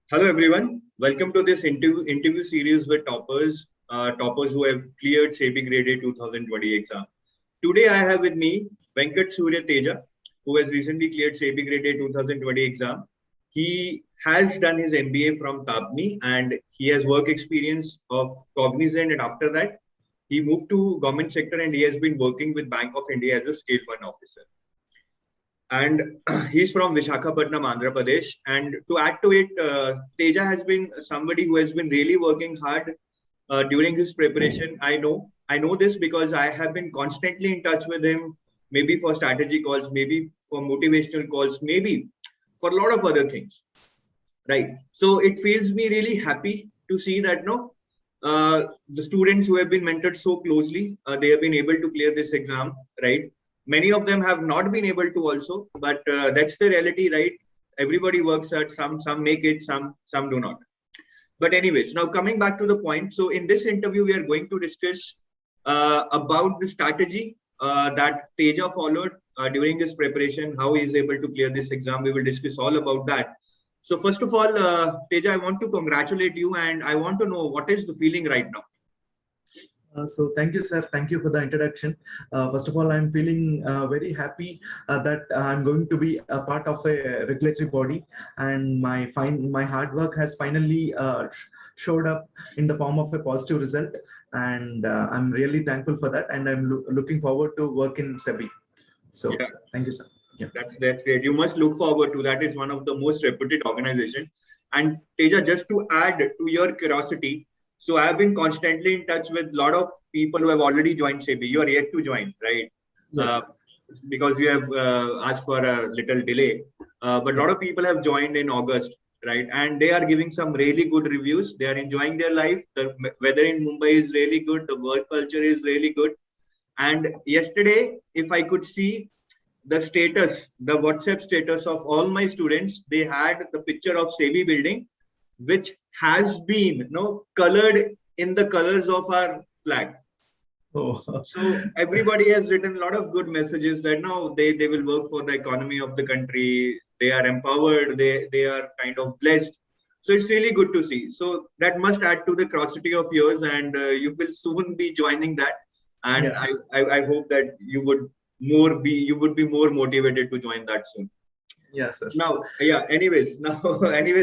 Hello everyone, welcome to this interview series with toppers who have cleared SEBI Grade A 2020 exam. Today I have with me Venkat Surya Teja, who has recently cleared SEBI Grade A 2020 exam. He has done his MBA from TAPMI and he has work experience of Cognizant, and after that he moved to government sector and he has been working with Bank of India as a scale 1 officer. And he's from Visakhapatnam, Andhra Pradesh. And to add to it, Teja has been somebody who has been really working hard during his preparation. I know this because I have been constantly in touch with him, maybe for strategy calls, maybe for motivational calls, maybe for a lot of other things, right? So it feels me really happy to see that the students who have been mentored so closely, they have been able to clear this exam, right? Many of them have not been able to also, but that's the reality, right? Everybody works hard, some make it, some do not. But anyways, now coming back to the point. So in this interview, we are going to discuss about the strategy that Teja followed during his preparation, how he is able to clear this exam. We will discuss all about that. So first of all, Teja, I want to congratulate you and I want to know what is the feeling right now? So thank you, sir. Thank you for the introduction. First of all, I'm feeling very happy that I'm going to be a part of a regulatory body, and my hard work has finally showed up in the form of a positive result. And I'm really thankful for that. And I'm looking forward to work in SEBI. So yeah. Thank you, sir. Yeah. That's great. You must look forward to that. Is one of the most reputed organization. And Teja, just to add to your curiosity, so I have been constantly in touch with a lot of people who have already joined SEBI. You are yet to join, right? Yes. Because you have asked for a little delay. But a lot of people have joined in August, right? And they are giving some really good reviews. They are enjoying their life. The weather in Mumbai is really good. The work culture is really good. And yesterday, if I could see the status, the WhatsApp status of all my students, they had the picture of SEBI building, which has been colored in the colors of our flag. Oh. So everybody has written a lot of good messages that now they will work for the economy of the country. They are empowered. They are kind of blessed. So it's really good to see. So that must add to the curiosity of yours, and you will soon be joining that. And yeah. I hope that you would be more motivated to join that soon. Yes, sir. Now, yeah, anyways,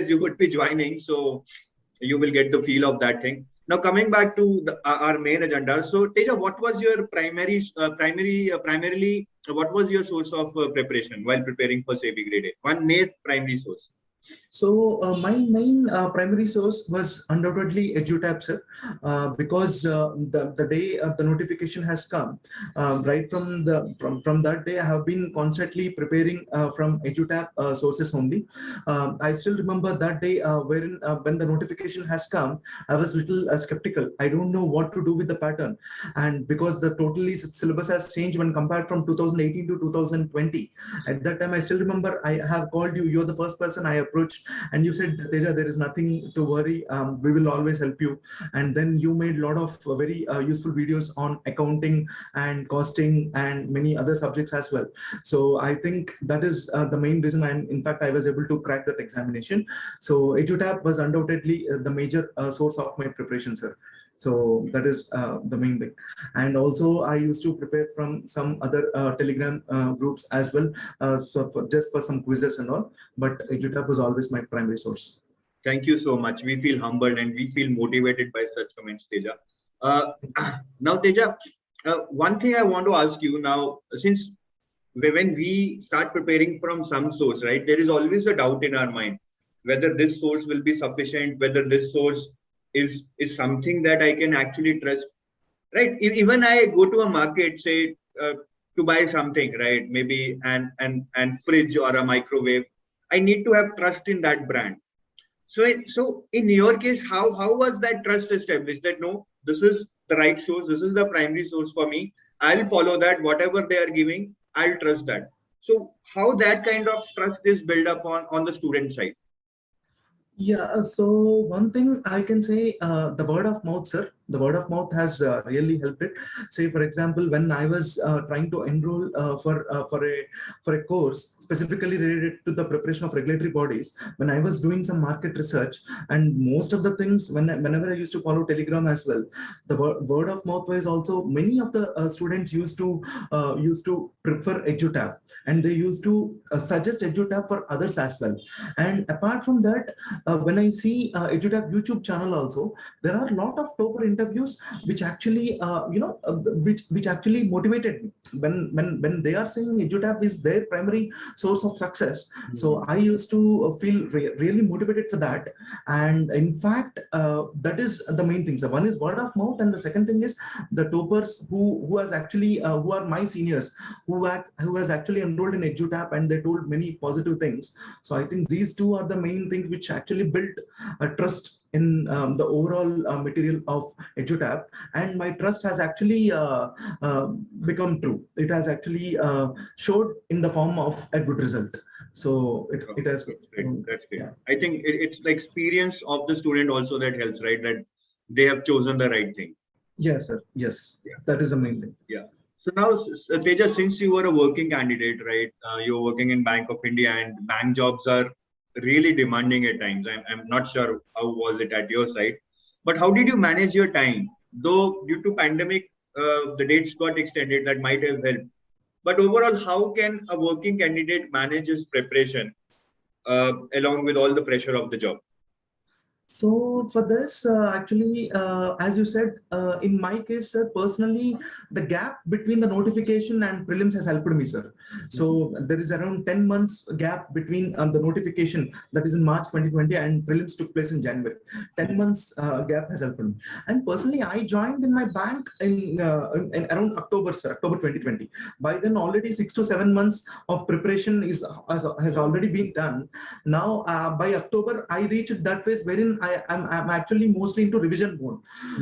you would be joining, so you will get the feel of that thing. Now, coming back to our main agenda. So, Teja, what was your primarily, what was your source of preparation while preparing for SEBI Grade A? One main primary source. So my main primary source was undoubtedly EduTap, sir, because the day the notification has come, right from that day, I have been constantly preparing from EduTap sources only. I still remember that day when the notification has come, I was little skeptical. I don't know what to do with the pattern, and because the totally syllabus has changed when compared from 2018 to 2020. At that time, I still remember I have called you. You're the first person I approached, and you said, Teja, there is nothing to worry, we will always help you. And then you made a lot of very useful videos on accounting and costing and many other subjects as well. So I think that is the main reason, and in fact I was able to crack that examination. So EduTap was undoubtedly the major source of my preparation, sir. So that is the main thing. And also I used to prepare from some other Telegram groups as well, just for some quizzes and all, but EduTap was always my primary source. Thank you so much. We feel humbled and we feel motivated by such comments, Teja. Now, Teja, one thing I want to ask you now, since when we start preparing from some source, right, there is always a doubt in our mind whether this source will be sufficient, whether this source is something that I can actually trust, right? Even I go to a market, say to buy something, right? Maybe an fridge or a microwave. I need to have trust in that brand. So in your case, how was that trust established? That no, this is the right source. This is the primary source for me. I'll follow that. Whatever they are giving, I'll trust that. So how that kind of trust is built up on the student side? Yeah, so one thing I can say, the word of mouth, sir, The word of mouth has really helped it. Say, for example, when I was trying to enroll for a course specifically related to the preparation of regulatory bodies, when I was doing some market research, and most of the things, whenever I used to follow Telegram as well, the word of mouth was also, many of the students used to prefer EduTap, and they used to suggest EduTap for others as well. And apart from that, when I see EduTap YouTube channel also, there are a lot of topper interviews which actually which actually motivated me. When they are saying EduTap is their primary source of success, so I used to feel really motivated for that. And in fact, that is the main thing. So one is word of mouth, and the second thing is the toppers who has actually who are my seniors, who has actually enrolled in EduTap, and they told many positive things. So I think these two are the main things which actually built a trust in the overall material of EduTap, and my trust has actually become true. It has actually showed in the form of a good result. So it has. That's great. That's great. Yeah. I think it's the experience of the student also that helps, right? That they have chosen the right thing. Yes, sir. Yes, yeah. That is the main thing. Yeah. So now, Teja, since you were a working candidate, right? You're working in Bank of India, and bank jobs are really demanding at times. I'm not sure how was it at your side, but how did you manage your time? Though due to pandemic, the dates got extended, that might have helped. But overall, how can a working candidate manage his preparation along with all the pressure of the job? So for this, actually, as you said, in my case, sir, personally, the gap between the notification and prelims has helped me, sir. So there is around 10 months gap between the notification, that is in March 2020, and prelims took place in January. 10 months gap has helped me. And personally, I joined in my bank in around October, sir, October 2020. By then, already 6 to 7 months of preparation has already been done. Now, by October, I reached that phase wherein I'm actually mostly into revision mode.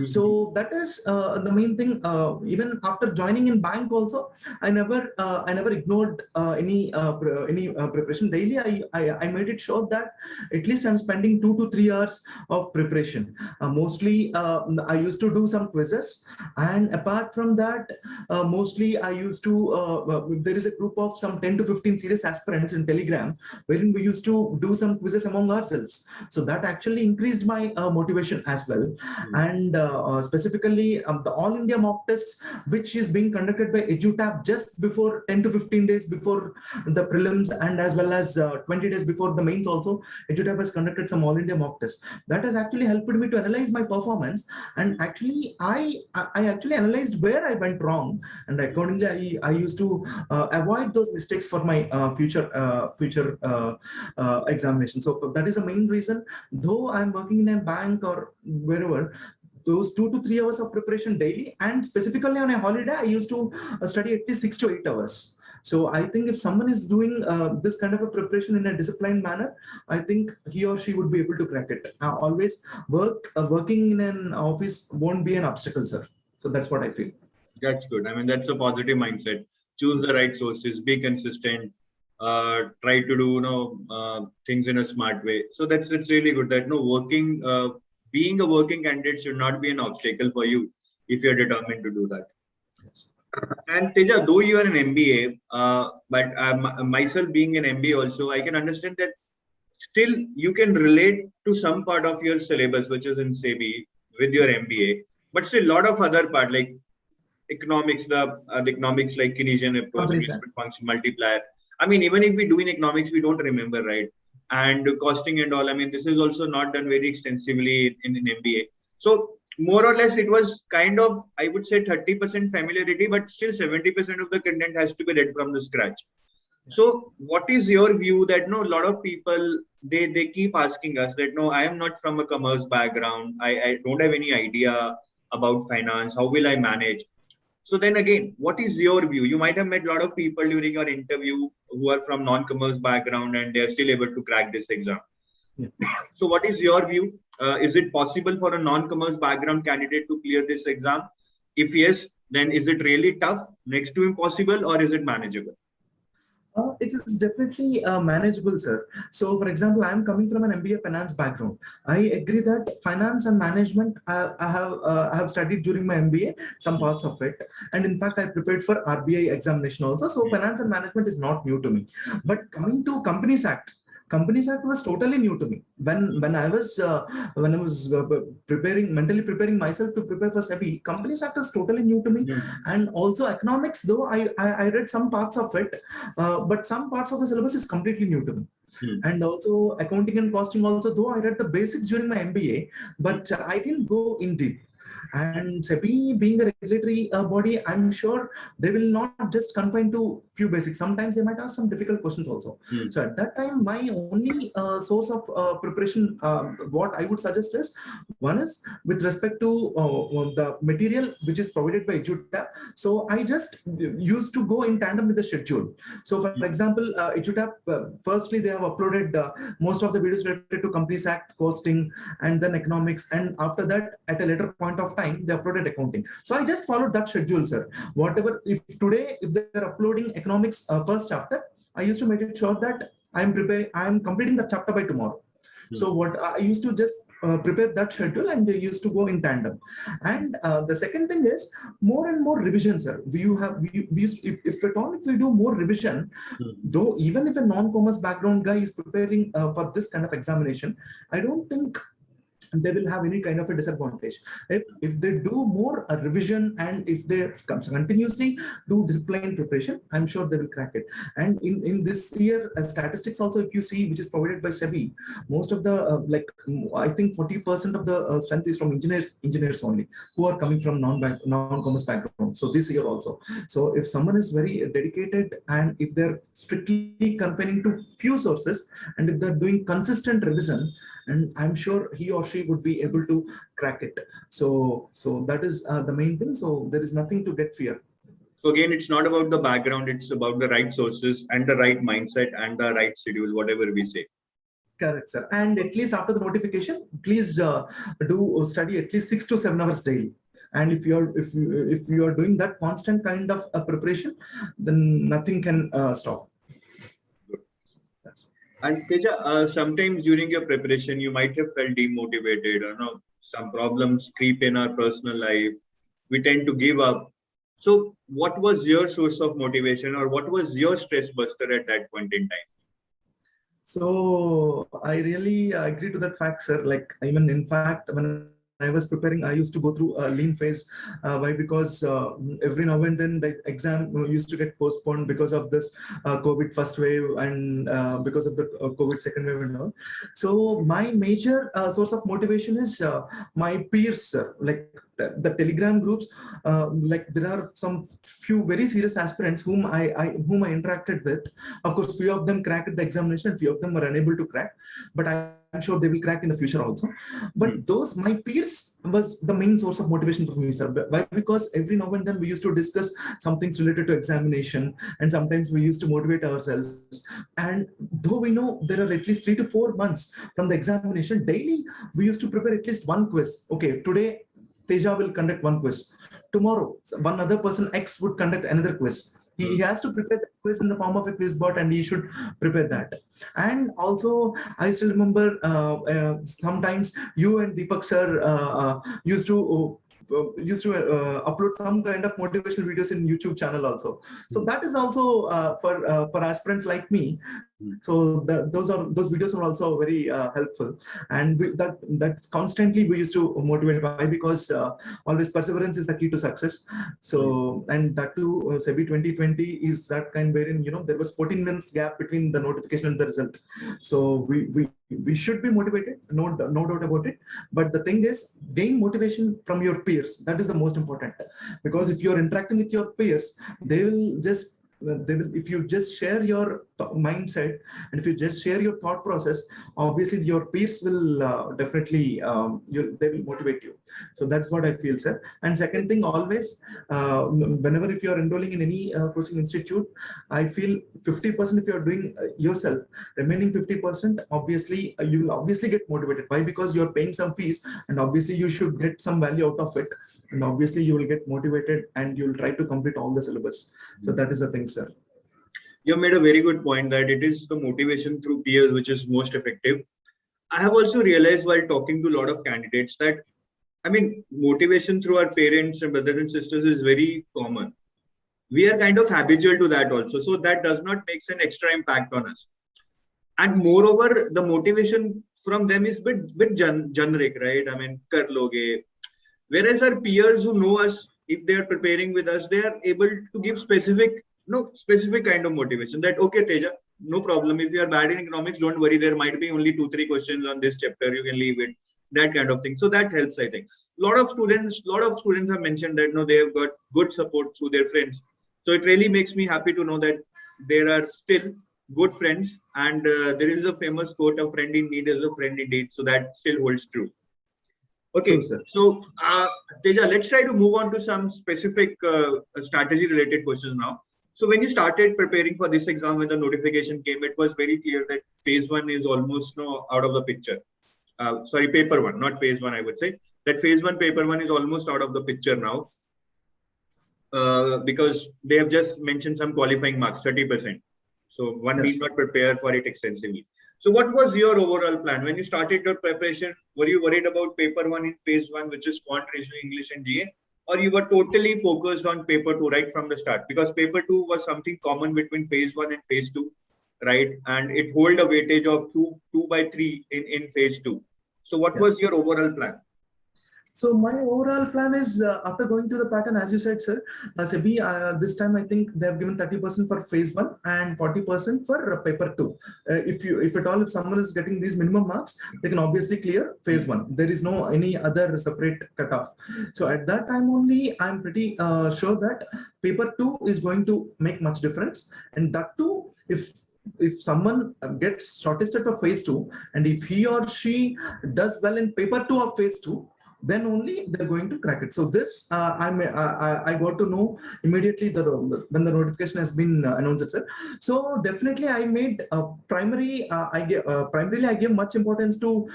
So that is the main thing. Even after joining in bank also, I never ignored any preparation. Daily, I made it sure that at least I'm spending 2 to 3 hours of preparation. Mostly, I used to do some quizzes, and apart from that, mostly I used to. There is a group of some 10 to 15 serious aspirants in Telegram, wherein we used to do some quizzes among ourselves. So that actually increased my motivation as well. And specifically the All India mock tests, which is being conducted by EduTap just before 10 to 15 days before the prelims, and as well as 20 days before the mains also, EduTap has conducted some All India mock tests. That has actually helped me to analyze my performance, and actually I actually analyzed where I went wrong, and accordingly I used to avoid those mistakes for my future examination. So that is the main reason. Though I'm working in a bank or wherever, those 2 to 3 hours of preparation daily, and specifically on a holiday, I used to study at least 6 to 8 hours. So I think if someone is doing this kind of a preparation in a disciplined manner, I think he or she would be able to crack it. Always working in an office won't be an obstacle, sir. So that's what I feel. That's good. I mean, that's a positive mindset. Choose the right sources, be consistent, try to do things in a smart way. So that's really good that being a working candidate should not be an obstacle for you if you're determined to do that. Yes. And Teja, though you are an MBA, but myself being an MBA also, I can understand that still you can relate to some part of your syllabus, which is in SEBI with your MBA, but still a lot of other part like economics, the economics like Keynesian approach, investment function, multiplier. I mean, even if we do in economics, we don't remember, right? And costing and all. I mean, this is also not done very extensively in an MBA. So more or less, it was kind of, I would say 30% familiarity, but still 70% of the content has to be read from the scratch. So what is your view that a lot of people, they keep asking us that, no, I am not from a commerce background. I don't have any idea about finance. How will I manage? So then again, what is your view? You might have met a lot of people during your interview who are from non-commerce background and they're still able to crack this exam. Yeah. So what is your view? Is it possible for a non-commerce background candidate to clear this exam? If yes, then is it really tough, next to impossible, or is it manageable? It is definitely manageable, sir. So, for example, I am coming from an MBA finance background. I agree that finance and management I have studied during my MBA, some parts of it, and in fact, I prepared for RBI examination also. So, finance and management is not new to me. But coming to Companies Act. Companies Act was totally new to me when I was mentally preparing myself to prepare for SEBI. Companies Act was totally new to me, and also economics. Though I read some parts of it, but some parts of the syllabus is completely new to me. And also accounting and costing also, though I read the basics during my MBA, but I didn't go in deep. And SEBI being a regulatory body, I'm sure they will not just confine to few basics. Sometimes they might ask some difficult questions also. So at that time, my only source of preparation, what I would suggest is, one is with respect to the material which is provided by EduTap. So I just used to go in tandem with the schedule. So for example, EduTap, firstly, they have uploaded most of the videos related to Companies Act, costing, and then economics. And after that, at a later point of time, they uploaded accounting. So I just followed that schedule, sir. Whatever, if they're uploading economics first chapter, I used to make it sure that I am completing that chapter by tomorrow. So what I used to just prepare that schedule, and they used to go in tandem. And the second thing is more and more revision, sir. We used, if at all, if we do more revision, though even if a non-commerce background guy is preparing for this kind of examination, I don't think they will have any kind of a disadvantage. If they do more revision, and if they continuously do disciplined preparation, I'm sure they will crack it. And in this year, statistics also, if you see, which is provided by SEBI, most of the I think 40% of the strength is from engineers only, who are coming from non-commerce background. So this year also, so if someone is very dedicated, and if they're strictly confining to few sources, and if they're doing consistent revision, and I'm sure he or she would be able to crack it. So that is the main thing. So there is nothing to get fear. So again, it's not about the background, it's about the right sources and the right mindset and the right schedule, whatever we say. Correct, sir. And at least after the notification, please do study at least 6 to 7 hours daily. And if you are doing that constant kind of preparation, then nothing can stop. And Teja, sometimes during your preparation, you might have felt demotivated, or no, some problems creep in our personal life. We tend to give up. So what was your source of motivation, or what was your stress buster at that point in time? So I really agree to that fact, sir. Like, even in fact, when I was preparing, I used to go through a lean phase. Why? Because every now and then the exam used to get postponed because of this COVID first wave, and because of the COVID second wave and all. So my major source of motivation is my peers, sir. Like the Telegram groups, like there are some few very serious aspirants whom I interacted with. Of course, few of them cracked the examination, and few of them were unable to crack. But I'm sure they will crack in the future also. But those, my peers, was the main source of motivation for me, sir. Why? Because every now and then we used to discuss some things related to examination, and sometimes we used to motivate ourselves. And though we know there are at least 3 to 4 months from the examination, daily we used to prepare at least one quiz. Okay, today Teja will conduct one quiz. Tomorrow, one other person X would conduct another quiz. He has to prepare the quiz in the form of a quiz bot, and he should prepare that. And also, I still remember sometimes you and Deepak sir used to upload some kind of motivational videos in YouTube channel also. So that is also for aspirants like me. So those videos are also very helpful, and that constantly we used to motivate. Why? Because always perseverance is the key to success. So, and that too, SEBI 2020 is that kind wherein, there was 14 months gap between the notification and the result. So we should be motivated, no doubt about it. But the thing is, gain motivation from your peers. That is the most important, because if you are interacting with your peers, they will, if you just share your mindset, and if you just share your thought process, obviously your peers will definitely they will motivate you. So that's what I feel, sir. And second thing, always whenever if you are enrolling in any coaching institute, I feel 50% if you are doing yourself, remaining 50%, obviously you will obviously get motivated. Why? Because you are paying some fees, and obviously you should get some value out of it, and obviously you will get motivated, and you will try to complete all the syllabus. So that is the thing, sir. You made a very good point that it is the motivation through peers which is most effective. I have also realized while talking to a lot of candidates that, I mean, motivation through our parents and brothers and sisters is very common. We are kind of habitual to that also. So that does not make an extra impact on us. And moreover, the motivation from them is bit generic, right? I mean, kar loge. Whereas our peers who know us, if they are preparing with us, they are able to give specific, specific kind of motivation that, okay, Teja, no problem. If you are bad in economics, don't worry. There might be only 2-3 questions on this chapter. You can leave it. That kind of thing. So that helps, I think. A lot of students have mentioned that they have got good support through their friends. So it really makes me happy to know that there are still good friends, and there is a famous quote: "A friend in need is a friend indeed." So that still holds true. Okay, True, sir. so Teja, let's try to move on to some specific strategy-related questions now. So when you started preparing for this exam, when the notification came, it was very clear that phase one is almost out of the picture. Sorry, paper one, not phase one. I would say that phase one, paper one is almost out of the picture now, because they have just mentioned some qualifying marks, 30%. So one Yes. need not prepare for it extensively. So what was your overall plan? When you started your preparation, were you worried about paper one in phase one, which is quant, reasoning, English and GA? Or you were totally focused on paper two right from the start? Because paper two was something common between phase one and phase two, right? And it hold a weightage of 2/3 in phase two. So what Yeah. was your overall plan? So my overall plan is, after going through the pattern, as you said, sir, SEBI, this time I think they have given 30% for phase one and 40% for paper two. If someone is getting these minimum marks, they can obviously clear phase one. There is no any other separate cutoff. So at that time only, I'm pretty sure that paper two is going to make much difference, and that too, if someone gets shortlisted for phase two, and if he or she does well in paper two of phase two, then only they're going to crack it. So this I got to know immediately when the notification has been announced itself. So definitely I made primarily I gave much importance to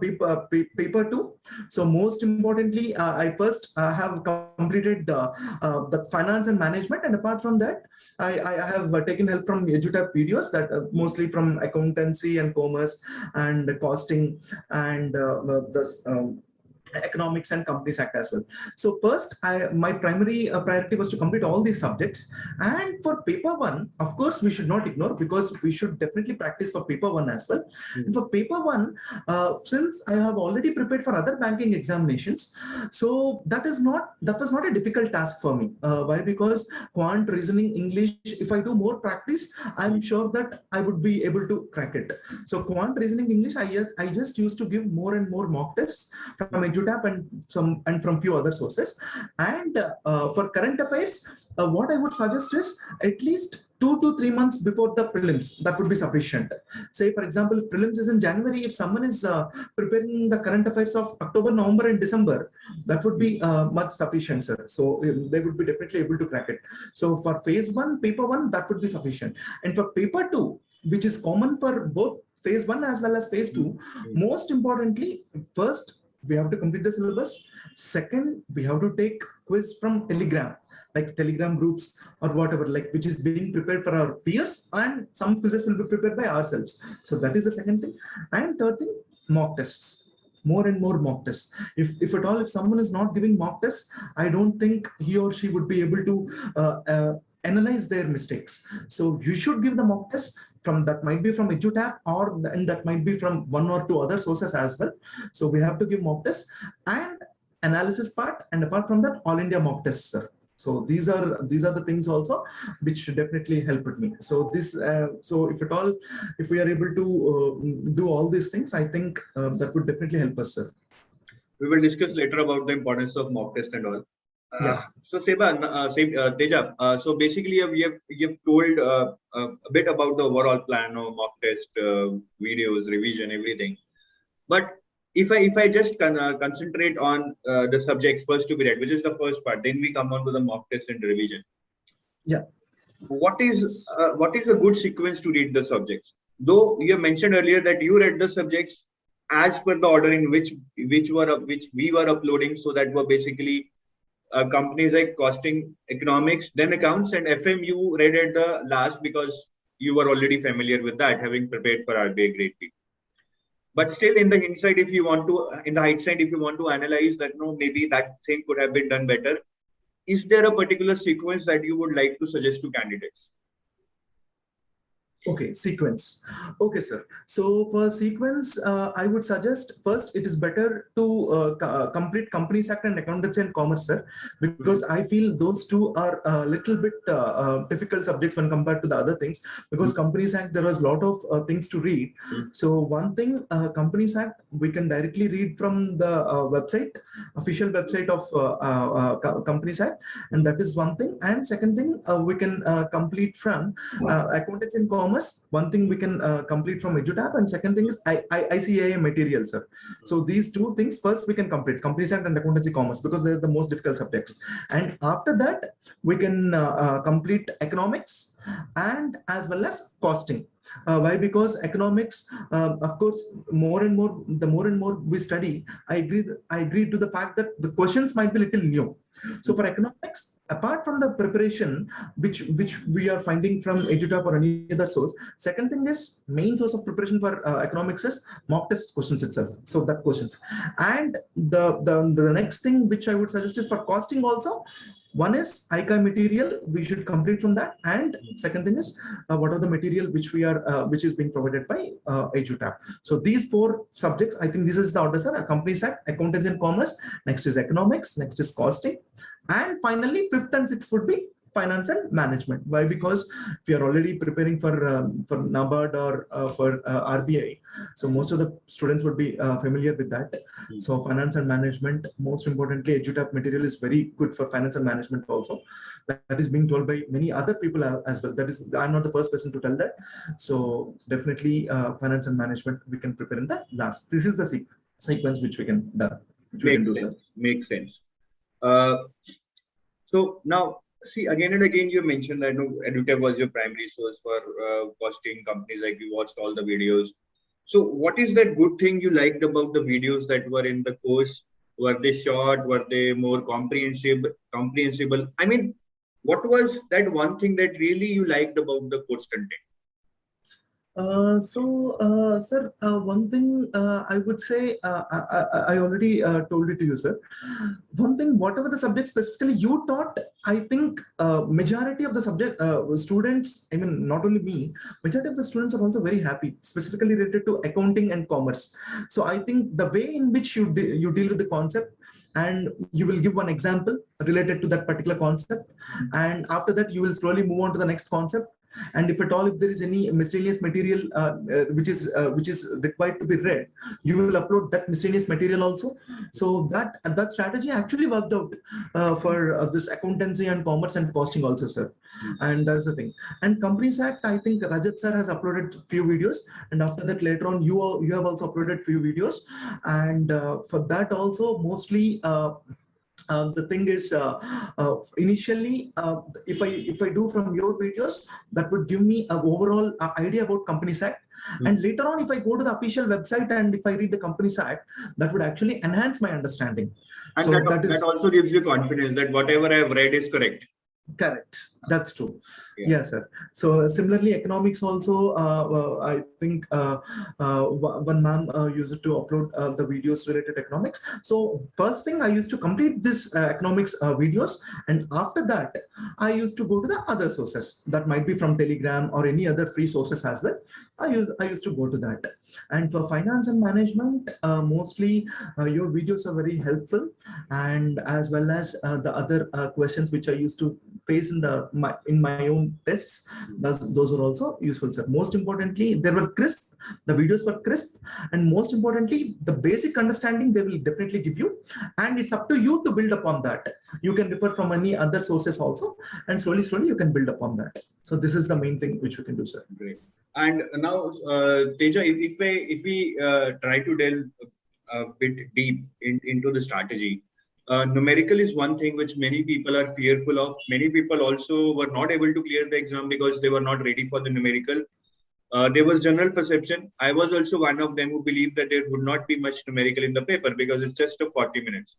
paper two. So most importantly, I first have completed the finance and management, and apart from that, I have taken help from EduTap videos, that mostly from accountancy and commerce and costing and the economics and companies act as well. So first, my primary priority was to complete all these subjects. And for paper one, of course, we should not ignore, because we should definitely practice for paper one as well. And for paper one, since I have already prepared for other banking examinations, so that was not a difficult task for me. Why? Because quant, reasoning, English, if I do more practice, I'm sure that I would be able to crack it. So quant, reasoning, English, I just used to give more and more mock tests from EduTap and from few other sources. And for current affairs, what I would suggest is at least 2 to 3 months before the prelims. That would be sufficient. Say, for example, if prelims is in January, if someone is preparing the current affairs of October, November, and December, that would be much sufficient, sir. So they would be definitely able to crack it. So for phase one, paper one, that would be sufficient. And for paper two, which is common for both phase one as well as phase two, most importantly, first, we have to complete the syllabus. Second, we have to take quiz from Telegram, like Telegram groups or whatever, like which is being prepared for our peers, and some quizzes will be prepared by ourselves. So that is the second thing. And third thing, mock tests. More and more mock tests. If at all, if someone is not giving mock tests, I don't think he or she would be able to analyze their mistakes. So you should give the mock tests. That might be from EduTap, and that might be from 1 or 2 other sources as well. So we have to give mock tests and analysis part, and apart from that, all India mock tests, sir. So these are the things also which definitely helped me. So so if we are able to do all these things, I think that would definitely help us, sir. We will discuss later about the importance of mock test and all. Yeah. So Teja, so basically you've told a bit about the overall plan of mock test, videos, revision, everything. But if I just concentrate on the subjects first to be read, which is the first part, then we come on to the mock test and revision. Yeah. What is a good sequence to read the subjects? Though you have mentioned earlier that you read the subjects as per the order in which we were uploading, so that were basically companies like costing, economics, then accounts, and FM you read at the last because you were already familiar with that, having prepared for RBI Grade B. But still, in the hindsight, if you want to, in the hindsight, if you want to analyze that, no, maybe that thing could have been done better. Is there a particular sequence that you would like to suggest to candidates? Okay, sequence. Okay, sir. So for sequence, I would suggest first it is better to complete Companies Act and Accountancy and Commerce, sir, because I feel those two are a little bit difficult subjects when compared to the other things. Because Companies Act, there was a lot of things to read. So one thing, Companies Act, we can directly read from the website, official website of Companies Act, and that is one thing. And second thing, we can complete from Accountancy and Commerce. One thing we can complete from EduTap, and second thing is ICAI material, sir. So these two things first we can complete Companies Act and Accountancy Commerce, because they're the most difficult subjects. And after that we can complete economics and as well as costing. Why? Because economics, of course, the more and more we study, I agree to the fact that the questions might be little new. So for economics, apart from the preparation which we are finding from EduTap or any other source, second thing is main source of preparation for economics is mock test questions itself. So that questions. And the next thing which I would suggest is for costing also. One is ICAI material, we should complete from that, and second thing is what are the material which we are which is being provided by EduTap. So these four subjects, I think this is the order, sir. Companies Act, Accountancy and Commerce, next is economics, next is costing, and finally fifth and sixth would be finance and management. Why? Because we are already preparing for NABARD or for RBI, so most of the students would be familiar with that. So finance and management, most importantly, EduTap material is very good for finance and management also. That is being told by many other people as well. That is, I'm not the first person to tell that. So definitely finance and management we can prepare in the last. This is the sequence which we can do. Makes sense. So now, see, again and again, you mentioned that EduTap was your primary source for costing companies, like you watched all the videos. So what is that good thing you liked about the videos that were in the course? Were they short? Were they more comprehensible? I mean, what was that one thing that really you liked about the course content? Sir, one thing I would say, I already told it to you, sir. One thing, whatever the subject specifically you taught, I think majority of the subject students, I mean, not only me, majority of the students are also very happy, specifically related to accounting and commerce. So I think the way in which you deal with the concept, and you will give one example related to that particular concept, and after that you will slowly move on to the next concept. And if at all, if there is any miscellaneous material which is required to be read, you will upload that miscellaneous material also. So that strategy actually worked out for this accountancy and commerce and costing also, sir. And that's the thing. And Companies Act, I think Rajat sir has uploaded few videos, and after that later on you have also uploaded few videos, and for that also mostly. The thing is, initially, if I do from your videos, that would give me an overall idea about Companies Act. And later on, if I go to the official website and if I read the Companies Act, that would actually enhance my understanding. And so that also gives you confidence that whatever I have read is correct. Correct. That's true. Yes, sir. So similarly, economics also, I think one ma'am used to upload the videos related to economics. So first thing, I used to complete this economics videos, and after that, I used to go to the other sources that might be from Telegram or any other free sources as well. I used to go to that. And for finance and management, mostly your videos are very helpful, and as well as the other questions which I used to face in my own tests, those were also useful, sir. Most importantly, they were crisp. The videos were crisp, and most importantly, the basic understanding they will definitely give you, and it's up to you to build upon that. You can refer from any other sources also, and slowly you can build upon that. So this is the main thing which we can do, sir. Great. And now, Teja, if we try to delve a bit deep into the strategy, numerical is one thing which many people are fearful of. Many people also were not able to clear the exam because they were not ready for the numerical. There was general perception. I was also one of them who believed that there would not be much numerical in the paper because it's just a 40 minutes.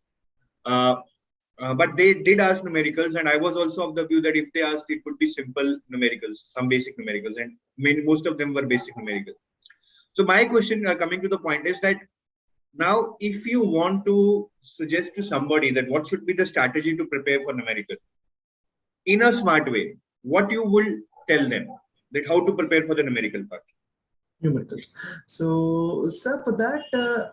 But they did ask numericals, and I was also of the view that if they asked, it would be simple numericals, some basic numericals, and most of them were basic numericals. So my question, coming to the point, is that now if you want to suggest to somebody that what should be the strategy to prepare for numerical in a smart way, what you will tell them, that how to prepare for the numerical part? Numericals. So, sir, for that,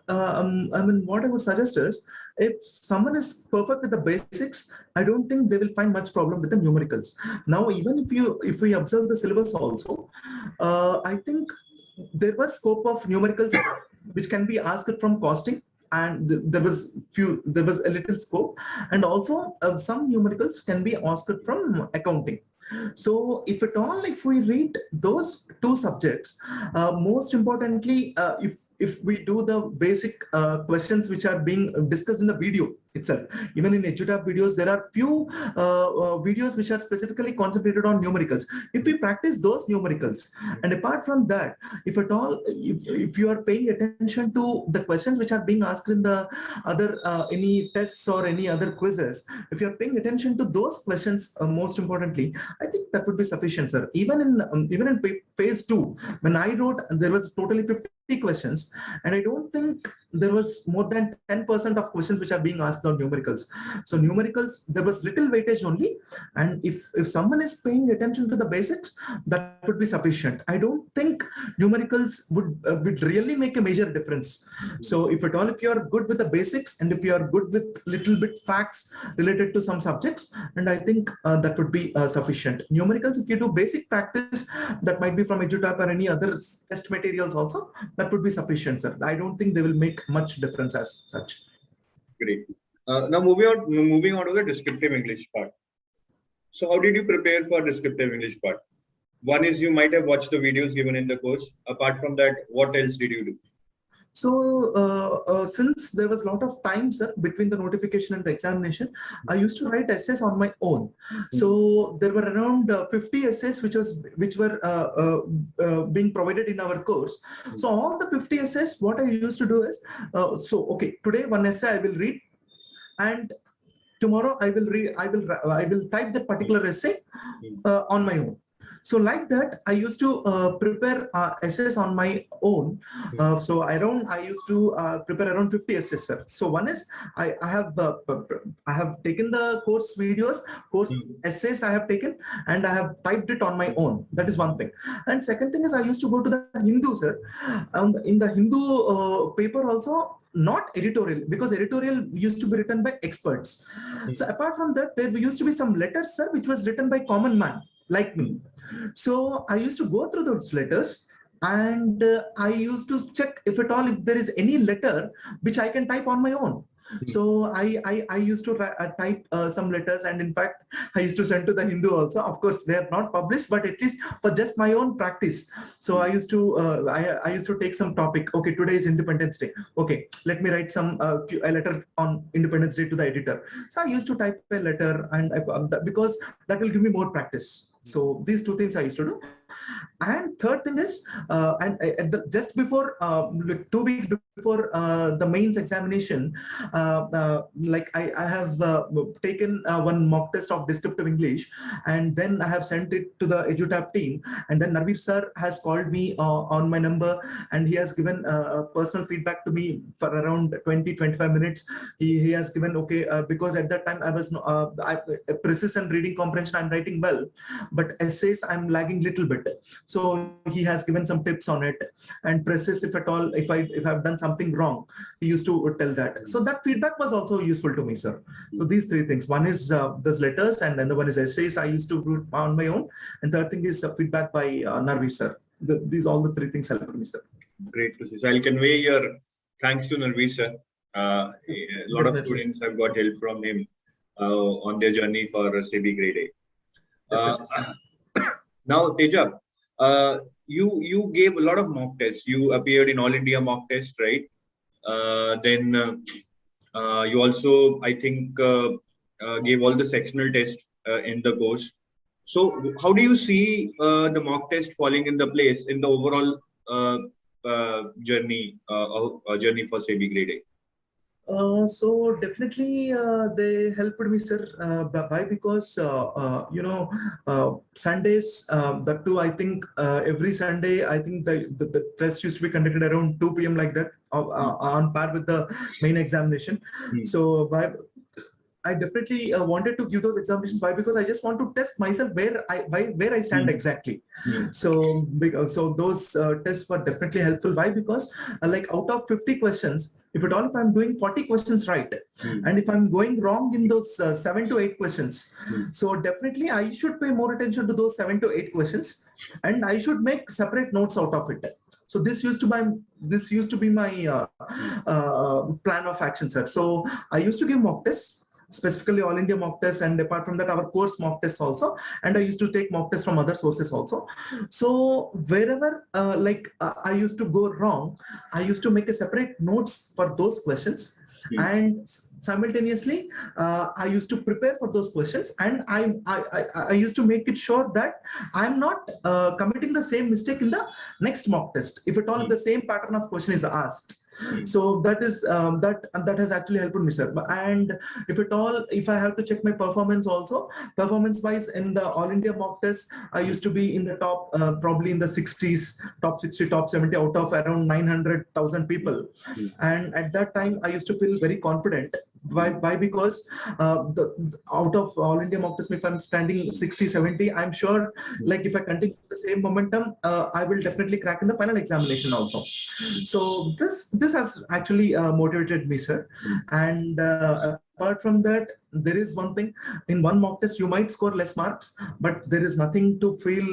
I mean, what I would suggest is, if someone is perfect with the basics, I don't think they will find much problem with the numericals. Now, even if we observe the syllabus also, I think there was scope of numericals which can be asked from costing, and there was a little scope, and also some numericals can be asked from accounting. So if we read those two subjects, most importantly, if we do the basic questions which are being discussed in the video itself, even in EduTap videos, there are few videos which are specifically concentrated on numericals. If we practice those numericals, and apart from that, if at all, if you are paying attention to the questions which are being asked in the other any tests or any other quizzes, if you are paying attention to those questions, most importantly, I think that would be sufficient, sir. Even in phase 2, when I wrote, there was totally 50 questions, and I don't think there was more than 10% of questions which are being asked on numericals. So numericals, there was little weightage only, and if someone is paying attention to the basics, that would be sufficient. I don't think numericals would really make a major difference. So if at all, if you are good with the basics, and if you are good with little bit facts related to some subjects, and I think that would be sufficient. Numericals, if you do basic practice, that might be from EduTap or any other test materials also, that would be sufficient, sir. I don't think they will make much difference as such. Great. Now moving on to the descriptive English part. So how did you prepare for descriptive English part? One is you might have watched the videos given in the course. Apart from that, what else did you do? So since there was a lot of time, sir, between the notification and the examination, I used to write essays on my own. So there were around 50 essays which were being provided in our course. So all the 50 essays, what I used to do is, okay, today one essay I will read, and tomorrow I will type that particular essay on my own. So like that, I used to prepare essays on my own. So I used to prepare around 50 essays, sir. So one is I have taken the course videos, course essays I have taken, and I have typed it on my own. That is one thing. And second thing is, I used to go to the Hindu, sir. In the Hindu paper also, not editorial, because editorial used to be written by experts. So apart from that, there used to be some letters, sir, which was written by common man like me. So I used to go through those letters, and I used to check if at all, if there is any letter which I can type on my own. So I used to type some letters, and in fact, I used to send to the Hindu also. Of course, they are not published, but at least for just my own practice. So I used to take some topic. Okay, today is Independence Day. Okay, let me write a letter on Independence Day to the editor. So I used to type a letter, and because that will give me more practice. So these two things I used to do. And third thing is, just before, like 2 weeks before the mains examination, like I have taken one mock test of descriptive English, and then I have sent it to the EduTap team. And then Narveer sir has called me on my number, and he has given personal feedback to me for around 20-25 minutes. He has given, okay, because at that time I was precision reading comprehension I'm writing well, but essays I'm lagging little bit. So he has given some tips on it, and presses, if at all, if I've done something wrong, he used to tell that. So that feedback was also useful to me, sir. So these three things: one is those letters, and then the one is essays I used to do on my own, and third thing is feedback by Narveer sir. These all the three things helped me, sir. Great to see. So I'll convey your thanks to Narveer sir. A lot of students have got help from him on their journey for SEBI Grade A. Now, Teja, you gave a lot of mock tests. You appeared in All India mock test, right? Then you also, I think, gave all the sectional tests in the course. So how do you see the mock test falling in the place in the overall journey for SEBI Grade A? So definitely they helped me, sir. Why? Because Sundays. That too, I think every Sunday, I think the test used to be conducted around 2 p.m. like that, Hmm. on par with the main examination. Hmm. So I definitely wanted to give those examinations. Why? Because I just want to test myself where I stand Hmm. exactly. Hmm. So those tests were definitely helpful. Why? Because like out of 50 questions, if I'm doing 40 questions right, Hmm. and if I'm going wrong in those 7 to 8 questions, Hmm. so definitely I should pay more attention to those 7 to 8 questions, and I should make separate notes out of it. So this used to be my Hmm. plan of action, sir. So I used to give mock tests, specifically all India mock tests, and apart from that, our course mock tests also. And I used to take mock tests from other sources also. So wherever I used to go wrong, I used to make a separate notes for those questions, Hmm. and simultaneously I used to prepare for those questions, and I used to make it sure that I'm not committing the same mistake in the next mock test, if at all if Hmm. the same pattern of question is asked. Hmm. So that is that has actually helped me, sir. And if I have to check my performance also, performance wise in the all India mock test, I Hmm. used to be in the top, probably in the 60s, top 60, top 70 out of around 900,000 people. Hmm. And at that time I used to feel very confident. Why? Hmm. Because out of all India mock test, if I'm standing Hmm. 60, 70, I'm sure, Hmm. like if I continue the same momentum, I will definitely crack in the final examination also. Hmm. So this has actually motivated me, sir. Hmm. And apart from that, there is one thing: in one mock test you might score less marks, but there is nothing to feel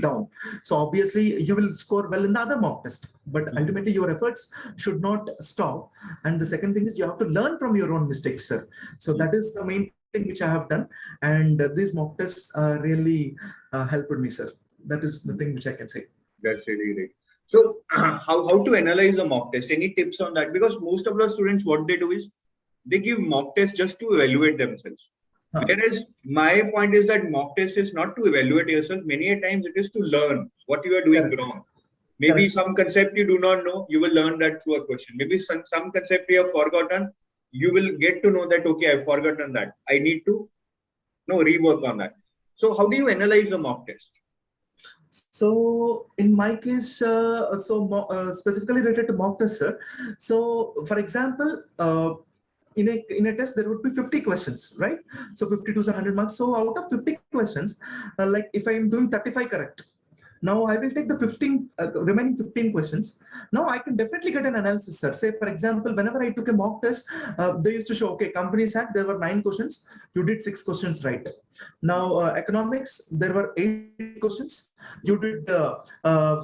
down. So obviously you will score well in the other mock test, but Hmm. ultimately your efforts should not stop. And the second thing is you have to learn from your own mistakes, sir. So Hmm. that is the main thing which I have done. And these mock tests really helped me, sir. That is the thing which I can say. That's really great. So, how to analyze a mock test? Any tips on that? Because most of the students, what they do is they give mock tests just to evaluate themselves. Huh. Whereas my point is that mock test is not to evaluate yourself. Many a times it is to learn what you are doing Correct. wrong. Maybe Correct. some concept you do not know, you will learn that through a question. Maybe some concept you have forgotten, you will get to know that, okay, I've forgotten that. I need to rework on that. So how do you analyze a mock test? So in my case, specifically related to mock test, sir. So for example, in a test there would be 50 questions, right? So 50 to 100 marks. So out of 50 questions, like if I am doing 35 correct, now I will take the 15 remaining 15 questions. Now I can definitely get an analysis, sir. Say for example, whenever I took a mock test, they used to show, okay, companies had, there were 9 questions, you did 6 questions right. Now economics, there were 8 questions, you did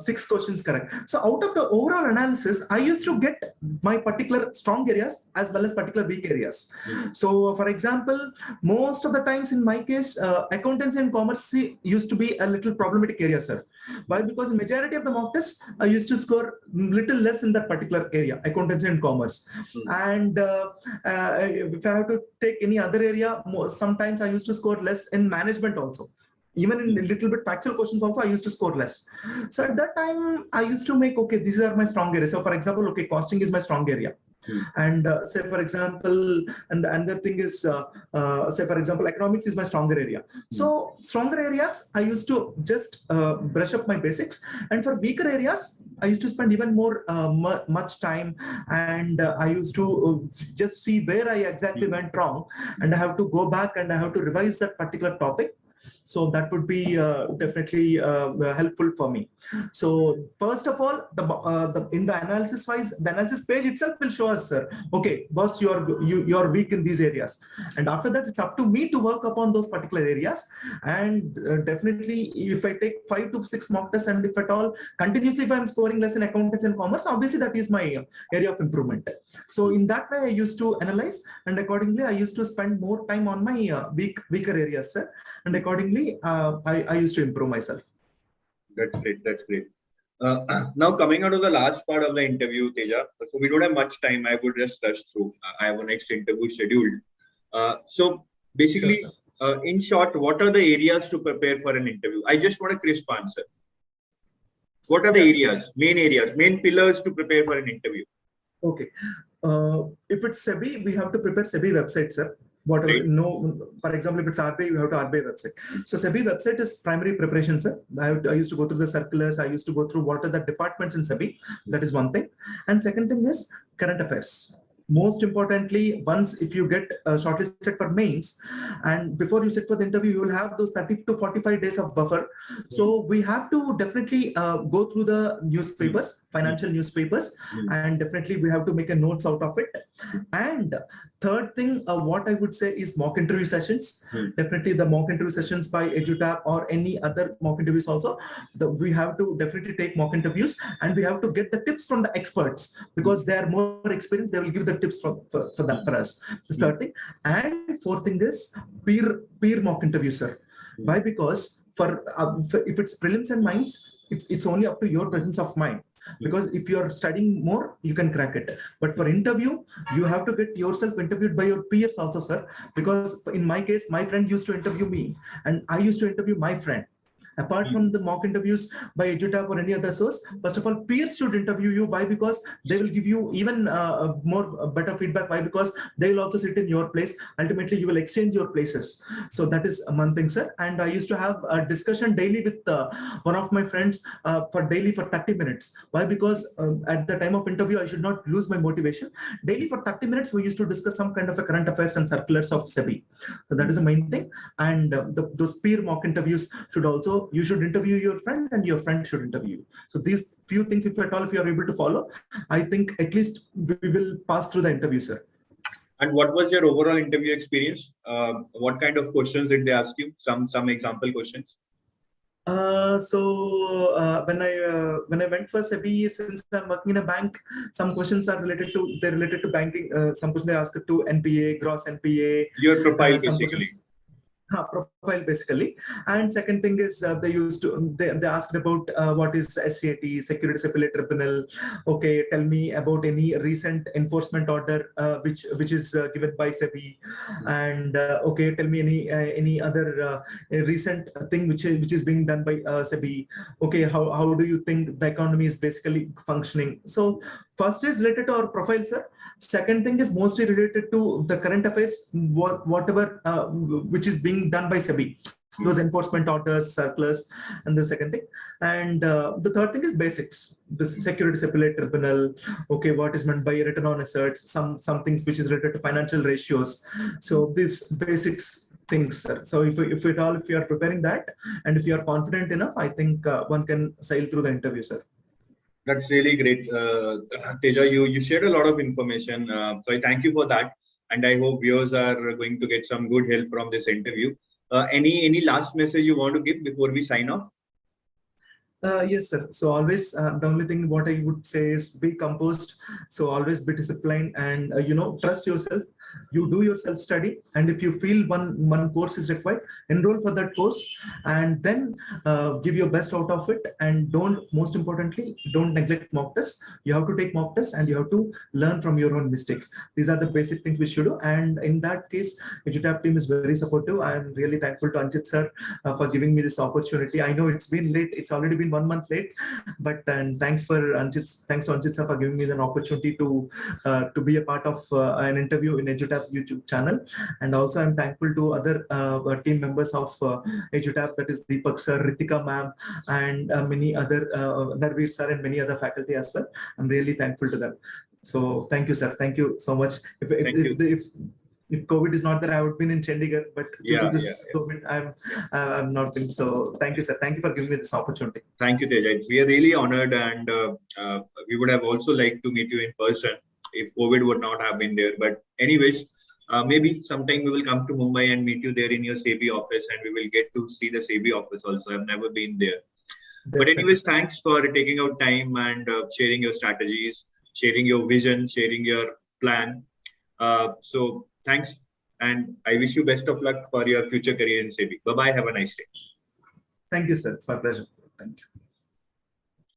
6 questions correct. So out of the overall analysis, I used to get my particular strong areas as well as particular weak areas. Hmm. So for example, most of the times in my case, accountancy and commerce used to be a little problematic area, sir. Why? Because majority of the mock tests I used to score little less in that particular area, accountancy and commerce. Hmm. And if I have to take any other area, sometimes I used to score less in management also. Even in a little bit factual questions also, I used to score less. So at that time, I used to make, okay, these are my strong areas. So for example, okay, costing is my strong area. Hmm. And say for example, and the another thing is say for example, economics is my stronger area. Hmm. So stronger areas I used to just brush up my basics, and for weaker areas I used to spend even more much time, and I used to just see where I exactly Hmm. went wrong, and I have to go back and I have to revise that particular topic. So that would be definitely helpful for me. So first of all, in the analysis wise, the analysis page itself will show us, sir, okay, boss, you're weak in these areas, and after that, it's up to me to work upon those particular areas. And definitely, if I take 5 to 6 mock tests, and if at all continuously, if I'm scoring less in accountants and commerce, obviously that is my area of improvement. So in that way, I used to analyze, and accordingly, I used to spend more time on my weaker areas, sir. And accordingly, I used to improve myself. That's great. That's great. Now coming out of the last part of the interview, Teja. So we don't have much time. I would just rush through. I have a next interview scheduled. So Sure, sir. basically, in short, what are the areas to prepare for an interview? I just want a crisp answer. What are the Yes. areas, main pillars to prepare for an interview? Okay. If it's SEBI, we have to prepare SEBI website, sir. Whatever, Right. no, for example, if it's RBI, you have to RBI website. So SEBI website is primary preparation, sir. I used to go through the circulars. I used to go through what are the departments in SEBI. That is one thing. And second thing is current affairs. Most importantly, once if you get shortlisted for mains, and before you sit for the interview, you will have those 30 to 45 days of buffer. So we have to definitely go through the newspapers, financial newspapers, and definitely we have to make a notes out of it. And third thing, what I would say is mock interview sessions. Definitely the mock interview sessions by EduTap or any other mock interviews also. We have to definitely take mock interviews, and we have to get the tips from the experts because they are more experienced. They will give the tips for us. This third thing. And fourth thing is peer mock interview, sir. Why? Because if it's prelims and minds, it's only up to your presence of mind. Because if you are studying more, you can crack it. But for interview, you have to get yourself interviewed by your peers also, sir. Because in my case, my friend used to interview me, and I used to interview my friend. Apart from the mock interviews by EduTap or any other source, first of all, peers should interview you. Why? Because they will give you even better feedback. Why? Because they will also sit in your place. Ultimately, you will exchange your places. So that is one thing, sir. And I used to have a discussion daily with one of my friends for 30 minutes. Why? Because at the time of interview, I should not lose my motivation. Daily for 30 minutes, we used to discuss some kind of a current affairs and circulars of SEBI. So that is the main thing. And those peer mock interviews should also, you should interview your friend and your friend should interview you. So these few things, if at all, if you are able to follow, I think at least we will pass through the interview, sir. And what was your overall interview experience? What kind of questions did they ask you? Some example questions. When I went for SEBI, since I'm working in a bank, some questions are related to banking. Some questions they asked to NPA, gross NPA. Your profile, Some basically. questions, profile basically. And second thing is they asked about what is SCAT, Security Appellate Tribunal. Okay, tell me about any recent enforcement order which is given by SEBI. And okay, tell me any other recent thing which is being done by SEBI. Okay, how do you think the economy is basically functioning? So first is related to our profile, sir. Second thing is mostly related to the current affairs, whatever which is being done by SEBI, those enforcement orders, circulars, and the second thing. And the third thing is basics, the Security Appellate Tribunal. Okay, what is meant by return on assets, some things which is related to financial ratios. So these basics things, sir. So if you are preparing that, and if you are confident enough, I think one can sail through the interview, sir. That's really great, Teja. You shared a lot of information, so I thank you for that. And I hope viewers are going to get some good help from this interview. Any last message you want to give before we sign off? Yes, sir. So always the only thing what I would say is be composed. So always be disciplined and trust yourself. You do your self study, and if you feel one course is required, enroll for that course, and then give your best out of it. And most importantly, don't neglect mock tests. You have to take mock tests, and you have to learn from your own mistakes. These are the basic things we should do. And in that case, EduTap team is very supportive. I am really thankful to Anchit sir for giving me this opportunity. I know it's been late. It's already been 1 month late, but thanks to Anchit sir for giving me an opportunity to be a part of an interview in EduTap YouTube channel. And also I'm thankful to other team members of EduTap, that is Deepak sir, Ritika ma'am, and many other Narveer sir and many other faculty as well. I'm really thankful to them. So thank you, sir. Thank you so much. If COVID is not there, I would have been in Chandigarh, but due to this COVID, I'm not been. So thank you, sir. Thank you for giving me this opportunity. Thank you, Teja. We are really honored, and we would have also liked to meet you in person if COVID would not have been there. But anyways, maybe sometime we will come to Mumbai and meet you there in your SEBI office, and we will get to see the SEBI office also. I've never been there. But anyways, thanks for taking out time and sharing your strategies, sharing your vision, sharing your plan. So thanks, and I wish you best of luck for your future career in SEBI. Bye-bye. Have a nice day. Thank you, sir. It's my pleasure. Thank you.